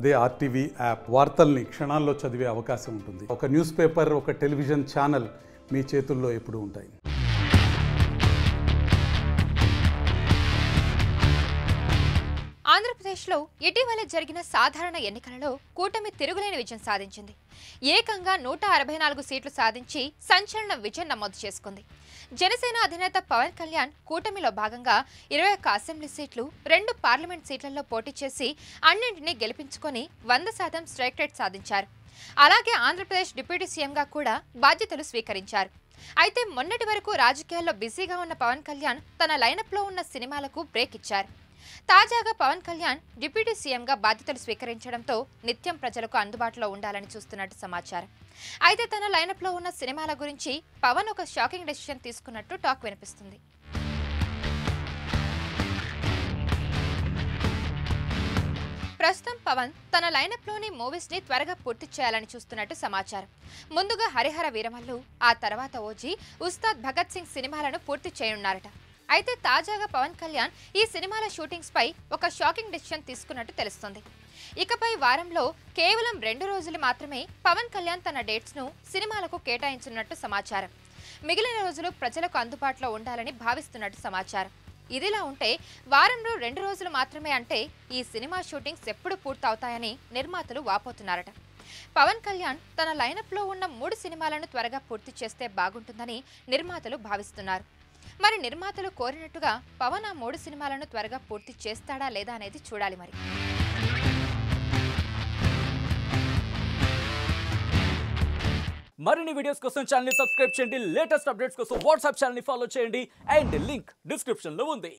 అదే RTV app వార్తల్ని క్షణాల్లో చదివే అవకాశం ఉంటుంది. ఒక న్యూస్ పేపర్, ఒక టెలివిజన్ ఛానల్ మీ చేతుల్లో ఎప్పుడూ ఉంటాయి. ఆంధ్రప్రదేశ్లో ఇటీవల జరిగిన సాధారణ ఎన్నికలలో కూటమి తిరుగులేని విజయం సాధించింది. ఏకంగా 164 సీట్లు సాధించి సంచలన విజయం నమోదు చేసుకుంది. జనసేన అధినేత పవన్ కళ్యాణ్ కూటమిలో భాగంగా 21 అసెంబ్లీ సీట్లు, 2 పార్లమెంట్ సీట్లలో పోటీ చేసి అన్నింటినీ గెలిపించుకొని 100% స్ట్రైక్ రేట్ సాధించారు. అలాగే ఆంధ్రప్రదేశ్ డిప్యూటీ సీఎంగా కూడా బాధ్యతలు స్వీకరించారు. అయితే మొన్నటి వరకు రాజకీయాల్లో బిజీగా ఉన్న పవన్ కళ్యాణ్ తన లైనప్లో ఉన్న సినిమాలకు బ్రేక్ ఇచ్చారు. తాజాగా పవన్ కళ్యాణ్ డిప్యూటీ సీఎంగా బాధ్యతలు స్వీకరించడంతో నిత్యం ప్రజలకు అందుబాటులో ఉండాలని చూస్తున్నట్టు సమాచారం. అయితే తన లైనప్లో ఉన్న సినిమాల గురించి పవన్ ఒక షాకింగ్ డెసిషన్ తీసుకున్నట్టు టాక్ వినిపిస్తుంది. ప్రస్తుతం పవన్ తన లైనప్లోని మూవీస్ని త్వరగా పూర్తి చేయాలని చూస్తున్నట్టు సమాచారం. ముందుగా హరిహర వీరమల్లు, ఆ తర్వాత ఓజీ, ఉస్తాద్ భగత్ సింగ్ సినిమాలను పూర్తి చేయనున్నారట. అయితే తాజాగా పవన్ కళ్యాణ్ ఈ సినిమాల షూటింగ్స్ పై ఒక షాకింగ్ డెసిషన్ తీసుకున్నట్టు తెలుస్తుంది. ఇకపై వారంలో కేవలం 2 రోజులు మాత్రమే పవన్ కళ్యాణ్ తన డేట్స్ ను సినిమాలకు కేటాయించున్నట్టు సమాచారం. మిగిలిన రోజులు ప్రజలకు అందుబాటులో ఉండాలని భావిస్తున్నట్టు సమాచారం. ఇదిలా ఉంటే వారంలో 2 రోజులు మాత్రమే అంటే ఈ సినిమా షూటింగ్స్ ఎప్పుడు పూర్తవుతాయని నిర్మాతలు వాపోతున్నారట. పవన్ కళ్యాణ్ తన లైనప్లో ఉన్న 3 సినిమాలను త్వరగా పూర్తి చేస్తే బాగుంటుందని నిర్మాతలు భావిస్తున్నారు. మరి నిర్మాతలు కోరినట్టుగా పవన్ ఆ 3 సినిమాలను త్వరగా పూర్తి చేస్తాడా లేదా అనేది చూడాలి. మరిన్ని వీడియోస్ కోసం ఛానల్ ని సబ్స్క్రైబ్ చేయండి. లేటెస్ట్ అప్డేట్స్ కోసం వాట్సాప్ ఛానల్ ని ఫాలో చేయండి. అండ్ లింక్ డిస్క్రిప్షన్ లో ఉంది.